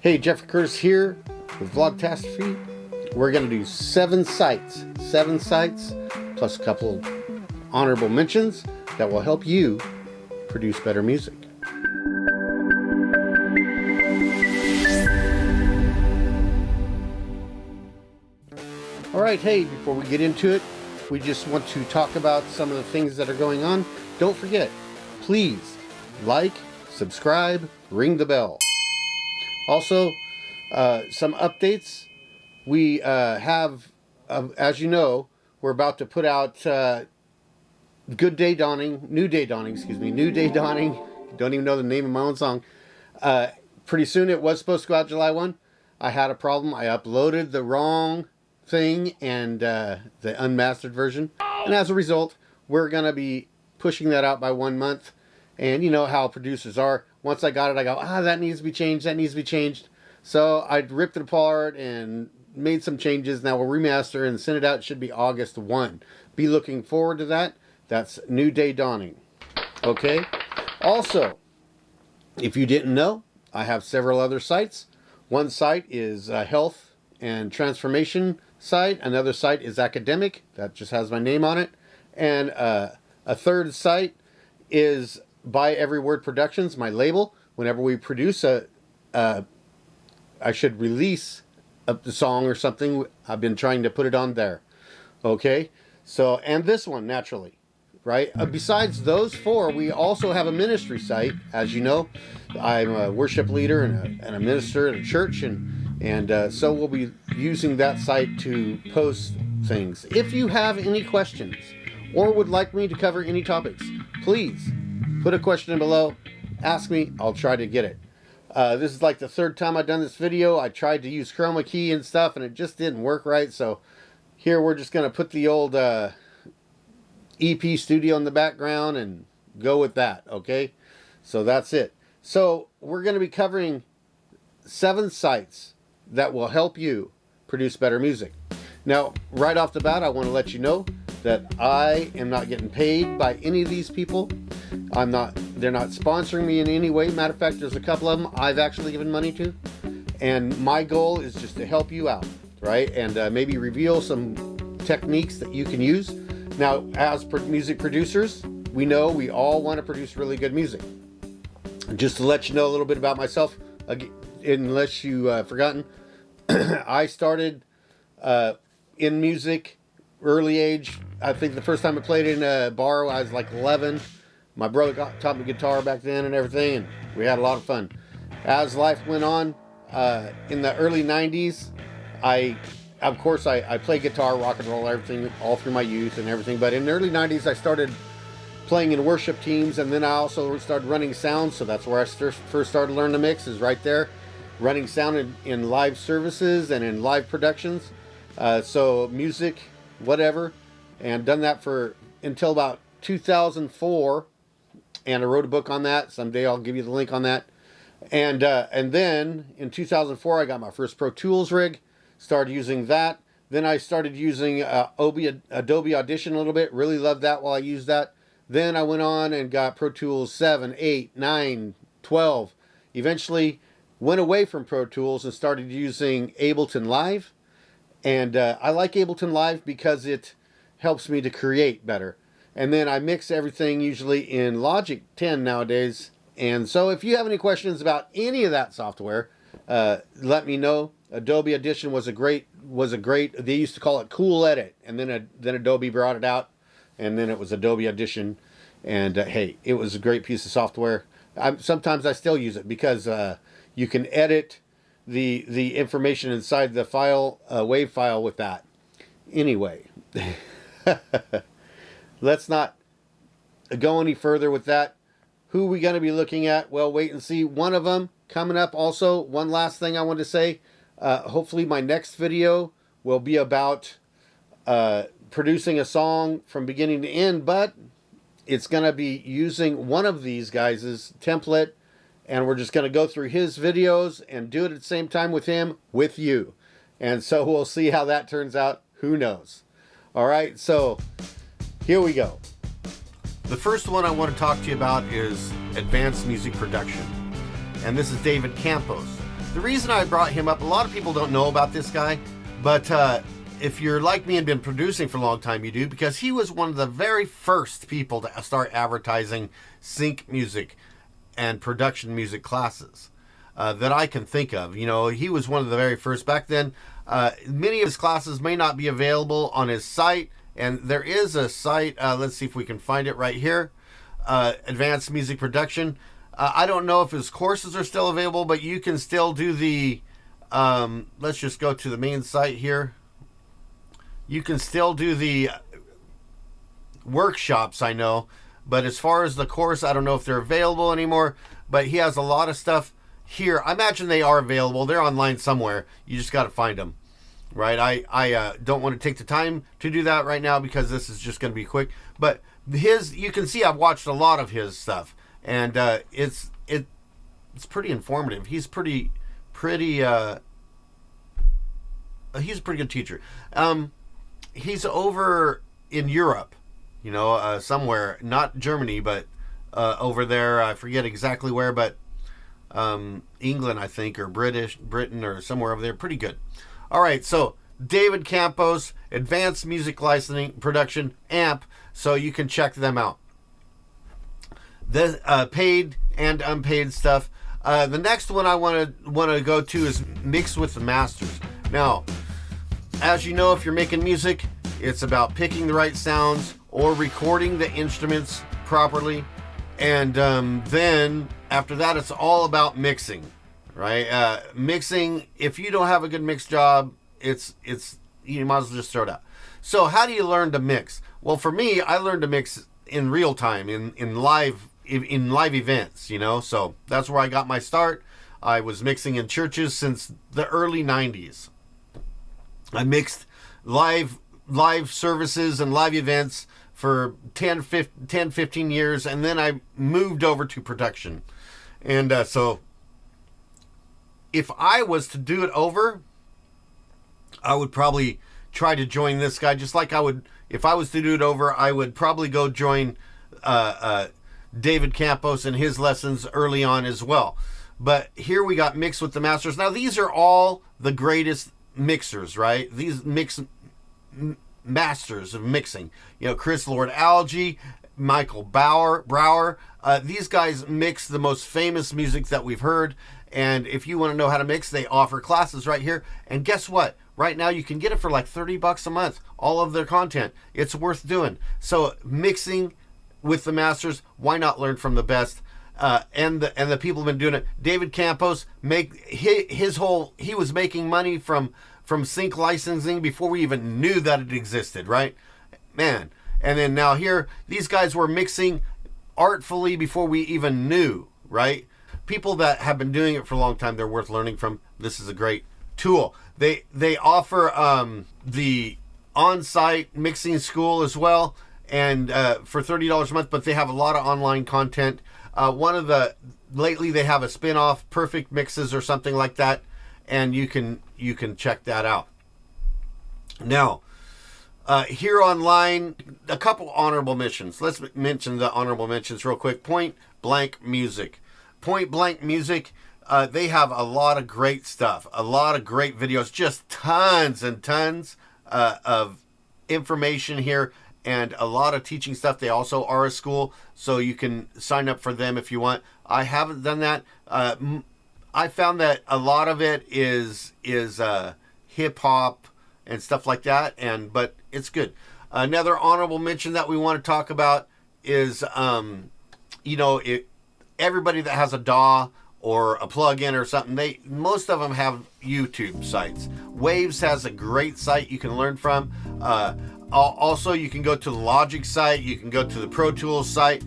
Hey, Jeffrey Curtis here with Vlogtastrophy. We're going to do 7 sites plus a couple of honorable mentions that will help you produce better music. Alright, hey, before we get into it, we just want to talk about some of the things that are going on. Don't forget, please like, subscribe, ring the bell. Also, some updates. We have, as you know, we're about to put out New Day Dawning. Don't even know the name of my own song. Pretty soon. It was supposed to go out July 1. I had a problem. I uploaded the wrong thing and the unmastered version. And as a result, we're going to be pushing that out by 1 month. And you know how producers are. Once I got it, I go, that needs to be changed, that needs to be changed. So I ripped it apart and made some changes. Now we'll remaster and send it out. It should be August 1. Be looking forward to that. That's New Day Dawning. Okay? Also, if you didn't know, I have several other sites. One site is a health and transformation site. Another site is academic. That just has my name on it. And a third site is By Every Word Productions, my label. Whenever we produce I should release the song or something, I've been trying to put it on there. Okay? So, and this one, naturally. Right? Besides those 4, we also have a ministry site. As you know, I'm a worship leader and a minister at a church, and so we'll be using that site to post things. If you have any questions or would like me to cover any topics, please put a question below, ask me, I'll try to get it. This is like the 3rd time I've done this video. I tried to use chroma key and stuff and it just didn't work right. So here we're just going to put the old EP studio in the background and go with that, okay? So that's it. So we're going to be covering 7 sites that will help you produce better music. Now, right off the bat, I want to let you know that I am not getting paid by any of these people. They're not sponsoring me in any way. Matter of fact, there's a couple of them I've actually given money to. And my goal is just to help you out, right? And maybe reveal some techniques that you can use. Now, as music producers, we know we all want to produce really good music. Just to let you know a little bit about myself, unless you've forgotten, I started in music early age. I think the first time I played in a bar, I was like 11. My brother taught me guitar back then and everything, and we had a lot of fun. As life went on, in the early 90s, I played guitar, rock and roll, everything, all through my youth and everything. But in the early 90s, I started playing in worship teams, and then I also started running sound. So that's where I first started learning to mix, is right there. Running sound in live services and in live productions. So music, whatever. And done that until about 2004. And I wrote a book on that. Someday I'll give you the link on that. And then in 2004, I got my first Pro Tools rig. Started using that. Then I started using Adobe Audition a little bit. Really loved that while I used that. Then I went on and got Pro Tools 7, 8, 9, 12. Eventually went away from Pro Tools and started using Ableton Live. And I like Ableton Live because it helps me to create better. And then I mix everything usually in Logic 10 nowadays. And so if you have any questions about any of that software, let me know. Adobe Audition was a great, they used to call it Cool Edit. And then Adobe brought it out. And then it was Adobe Audition. And hey, it was a great piece of software. Sometimes I still use it because you can edit the information inside the file, WAV file with that. Anyway. Let's not go any further with that. Who are we going to be looking at? Well, wait and see. One of them coming up also. One last thing I want to say. Hopefully my next video will be about producing a song from beginning to end. But it's going to be using one of these guys' template. And we're just going to go through his videos and do it at the same time with him, with you. And so we'll see how that turns out. Who knows? All right, so here we go. The first one I want to talk to you about is advanced music production. And this is David Campos. The reason I brought him up, a lot of people don't know about this guy, but if you're like me and been producing for a long time, you do, because he was one of the very first people to start advertising sync music and production music classes that I can think of. You know, he was one of the very first back then. Many of his classes may not be available on his site, and there is a site, let's see if we can find it right here, Advanced Music Production. I don't know if his courses are still available, but you can still do the, let's just go to the main site here. You can still do the workshops, I know, but as far as the course, I don't know if they're available anymore, but he has a lot of stuff here. I imagine they are available. They're online somewhere. You just got to find them, right? I don't want to take the time to do that right now because this is just going to be quick, but you can see I've watched a lot of his stuff, and it's pretty informative. He's pretty he's a pretty good teacher. He's over in Europe, you know, somewhere, not Germany, but over there. I forget exactly where, but England, I think, or Britain, or somewhere over there. Pretty good. All right, so David Campos, Advanced Music Licensing Production, AMP, so you can check them out. The paid and unpaid stuff. The next one I want to go to is Mix with the Masters. Now, as you know, if you're making music, it's about picking the right sounds or recording the instruments properly, and then after that, it's all about mixing, right? Mixing. If you don't have a good mix job, it's you might as well just throw it out. So how do you learn to mix? Well, for me, I learned to mix in real time, in live events, you know. So that's where I got my start. I was mixing in churches since the early 90s. I mixed live services and live events for 10, 15 years, and then I moved over to production. And so if I was to do it over, I would probably try to join this guy, just like I would, if I was to do it over, I would probably go join David Campos and his lessons early on as well. But here we got Mix with the Masters. Now, these are all the greatest mixers, right? These masters of mixing. You know, Chris Lord-Alge, Michael Brower. These guys mix the most famous music that we've heard. And if you want to know how to mix, they offer classes right here. And guess what? Right now you can get it for like $30 a month. All of their content. It's worth doing. So mixing with the masters, why not learn from the best? And the people have been doing it. David Campos, he was making money from sync licensing before we even knew that it existed, right? Man. And then now here, these guys were mixing artfully before we even knew, right? People that have been doing it for a long time, they're worth learning from. This is a great tool. They offer the on-site mixing school as well, and for $30 a month, but they have a lot of online content. Lately they have a spin-off, Perfect Mixes or something like that, and you can check that out. Now, here online, a couple honorable mentions. Let's mention the honorable mentions real quick. Point Blank Music. Point Blank Music, they have a lot of great stuff, a lot of great videos, just tons and tons of information here, and a lot of teaching stuff. They also are a school, so you can sign up for them if you want. I haven't done that. I found that a lot of it is hip hop and stuff like that, but it's good. Another honorable mention that we want to talk about is, everybody that has a DAW or a plug-in or something, most of them have YouTube sites. Waves has a great site you can learn from. Also, you can go to the Logic site, you can go to the Pro Tools site.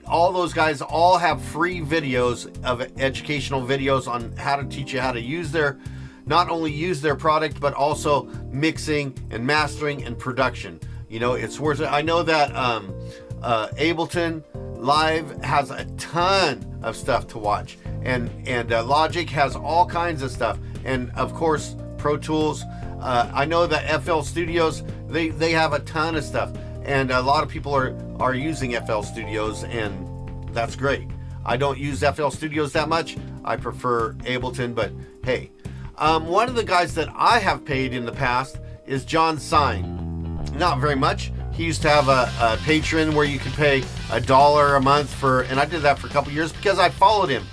All those guys all have free videos of educational videos on how to teach you how to not only use their product, but also mixing and mastering and production. You know, it's worth it. I know that Ableton Live has a ton of stuff to watch, and Logic has all kinds of stuff, and of course Pro Tools. I know that FL Studios, they have a ton of stuff, and a lot of people are using FL Studios, and that's great. I don't use FL Studios that much. I prefer Ableton, but hey. One of the guys that I have paid in the past is John Sign. Not very much. He used to have a Patreon where you could pay $1 a month for, and I did that for a couple years because I followed him.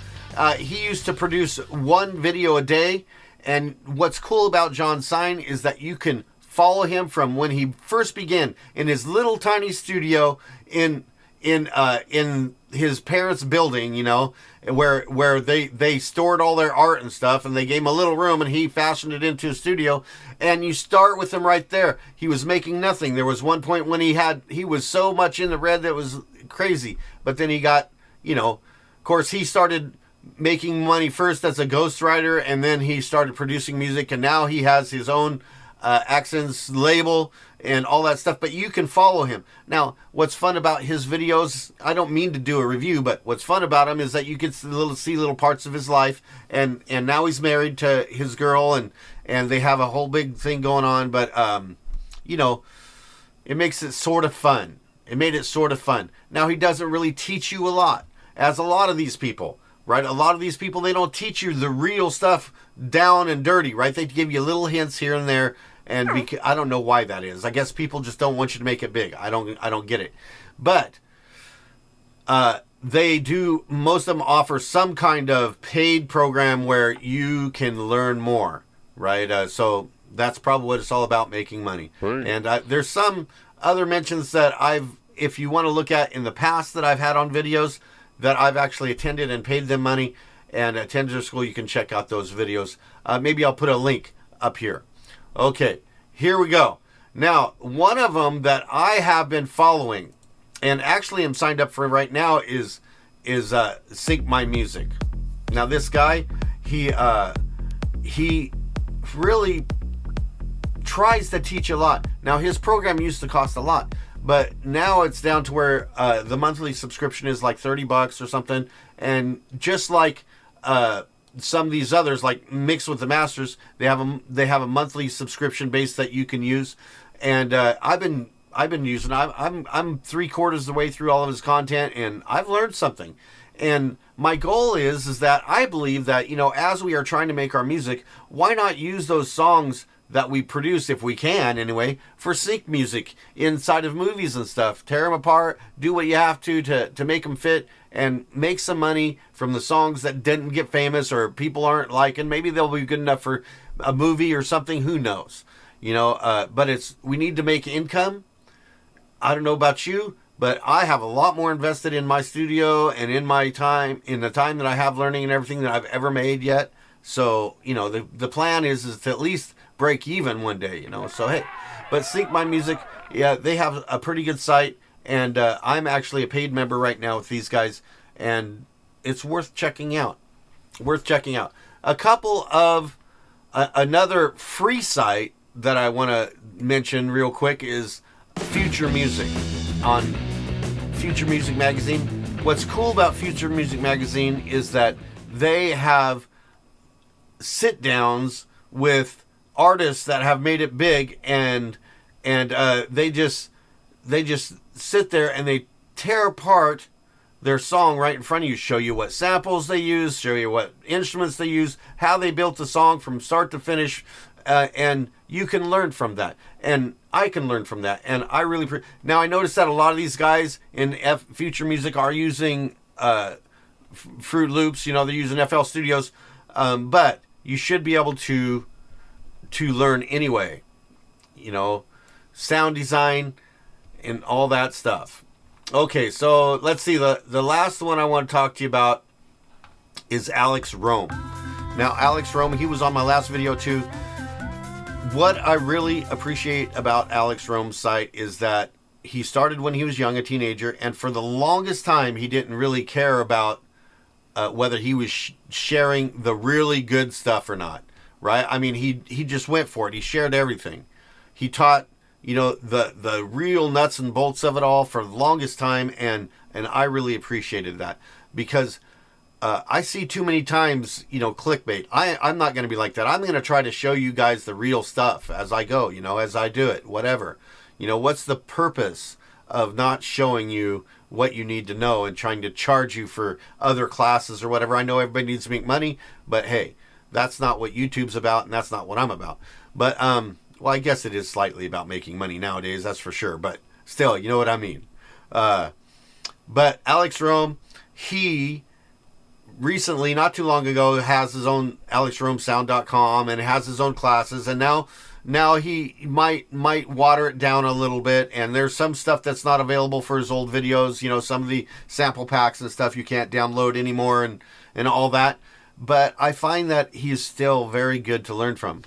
He used to produce one video a day, and what's cool about John Sign is that you can follow him from when he first began in his little tiny studio in his parents' building, you know, where they stored all their art and stuff, and they gave him a little room, and he fashioned it into a studio. And you start with him right there. He was making nothing. There was one point when he was so much in the red that was crazy. But then he got, you know, of course he started making money first as a ghostwriter, and then he started producing music, and now he has his own Accents label and all that stuff. But you can follow him. Now, what's fun about his videos, I don't mean to do a review, but what's fun about him is that you get to see little parts of his life, and now he's married to his girl, and they have a whole big thing going on. But you know, it makes it sort of fun. It made it sort of fun. Now, he doesn't really teach you a lot, as a lot of these people, right? A lot of these people, they don't teach you the real stuff down and dirty, right? They give you little hints here and there, and I don't know why that is. I guess people just don't want you to make it big. I don't get it. But they do, most of them offer some kind of paid program where you can learn more, right? So that's probably what it's all about, making money. Right. And there's some other mentions that if you want to look at in the past that I've had on videos that I've actually attended and paid them money and attended their school, you can check out those videos. Maybe I'll put a link up here. Okay, here we go. Now, one of them that I have been following, and actually am signed up for right now, is Sync My Music. Now, this guy, he really tries to teach a lot. Now, his program used to cost a lot, but now it's down to where the monthly subscription is like $30 or something, and just like some of these others, like Mix with the Masters, they have a monthly subscription base that you can use, and I've been using. I'm 3/4 of the way through all of his content, and I've learned something. And my goal is that I believe that, you know, as we are trying to make our music, why not use those songs that we produce, if we can anyway, for sync music inside of movies and stuff. Tear them apart, do what you have to make them fit, and make some money from the songs that didn't get famous or people aren't liking. Maybe they'll be good enough for a movie or something, who knows, you know. But we need to make income. I don't know about you, but I have a lot more invested in my studio and in my time, in the time that I have learning and everything, that I've ever made yet. So, you know, the plan is to at least break even one day, you know. So hey, but Sync My Music, yeah, they have a pretty good site, and I'm actually a paid member right now with these guys, and it's worth checking out. A couple of another free site that I want to mention real quick is Future Music on Future Music Magazine. What's cool about Future Music Magazine is that they have sit downs with artists that have made it big, and they just sit there and they tear apart their song right in front of you, show you what samples they use, show you what instruments they use, how they built the song from start to finish, and you can learn from that, and I can learn from that. And I really now I noticed that a lot of these guys in Future Music are using Fruit Loops, you know, they're using FL Studios, but you should be able to learn anyway, you know, sound design and all that stuff. Okay, so let's see, the last one I want to talk to you about is Alex Rome. Now, Alex Rome, he was on my last video too. What I really appreciate about Alex Rome's site is that he started when he was young, a teenager, and for the longest time he didn't really care about whether he was sharing the really good stuff or not, right? I mean, he just went for it. He shared everything. He taught, you know, the real nuts and bolts of it all for the longest time, and I really appreciated that, because I see too many times, you know, clickbait. I'm not going to be like that. I'm going to try to show you guys the real stuff as I go, you know, as I do it, whatever. You know, what's the purpose of not showing you what you need to know and trying to charge you for other classes or whatever. I know everybody needs to make money, but hey, that's not what YouTube's about, and that's not what I'm about. But well, I guess it is slightly about making money nowadays, that's for sure, but still, you know what I mean. But Alex Rome, he recently, not too long ago, has his own alexromesound.com and has his own classes, and now he might water it down a little bit, and there's some stuff that's not available for his old videos, you know, some of the sample packs and stuff you can't download anymore and all that. But I find that he is still very good to learn from.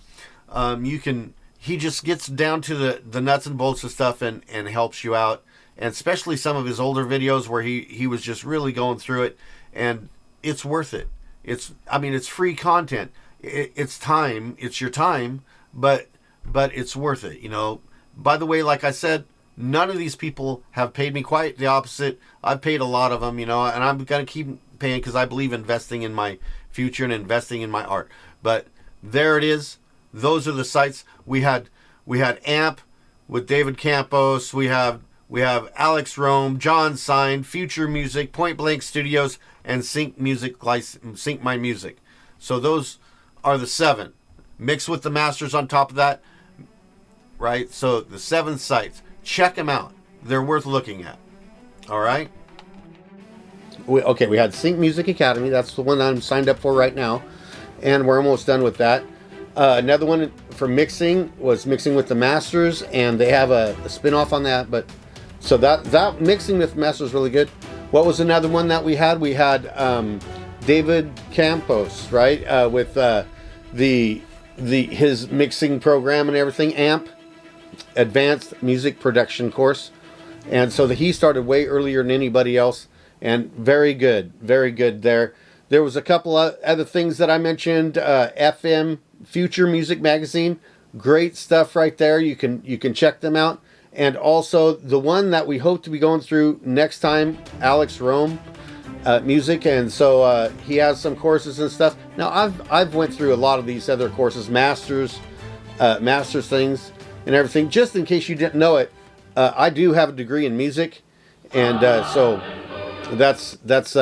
He just gets down to the nuts and bolts of stuff and helps you out. And especially some of his older videos where he was just really going through it, and it's worth it. It's free content. It's time. It's your time, but it's worth it. You know. By the way, like I said, none of these people have paid me. Quite the opposite. I've paid a lot of them, you know, and I'm gonna keep paying because I believe investing in my future and investing in my art. But there it is. Those are the sites we had. We had Amp with David Campos. We have Alex Rome, John Sign, Future Music, Point Blank Studios, and Sync My Music. So those are the 7. Mixed with the masters on top of that, right? So the 7 sites. Check them out. They're worth looking at. All right? We had Sync Music Academy. That's the one I'm signed up for right now. And we're almost done with that. Another one for mixing was Mixing with the Masters, and they have a spin-off on that, but so that Mixing with Masters is really good. What was another one that we had? We had David Campos, right? With his mixing program and everything, Amp, Advanced Music Production course. And so he started way earlier than anybody else, and very good there. There was a couple of other things that I mentioned. FM Future Music Magazine, great stuff right there. You can check them out. And also the one that we hope to be going through next time, Alex Rome music, and so he has some courses and stuff. Now I've went through a lot of these other courses, masters things and everything. Just in case you didn't know it, I do have a degree in music, and so that's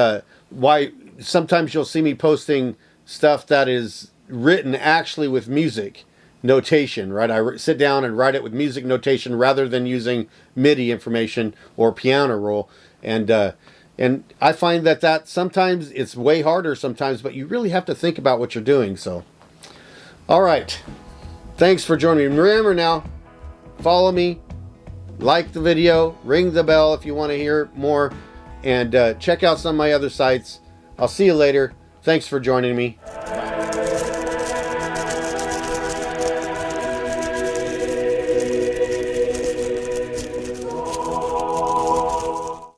why sometimes you'll see me posting stuff that is written actually with music notation, right? I sit down and write it with music notation rather than using MIDI information or piano roll, and I find that sometimes it's way harder sometimes, but you really have to think about what you're doing. So, all right, thanks for joining me. Remember now, follow me, like the video, ring the bell if you want to hear more, and check out some of my other sites. I'll see you later. Thanks for joining me. Bye.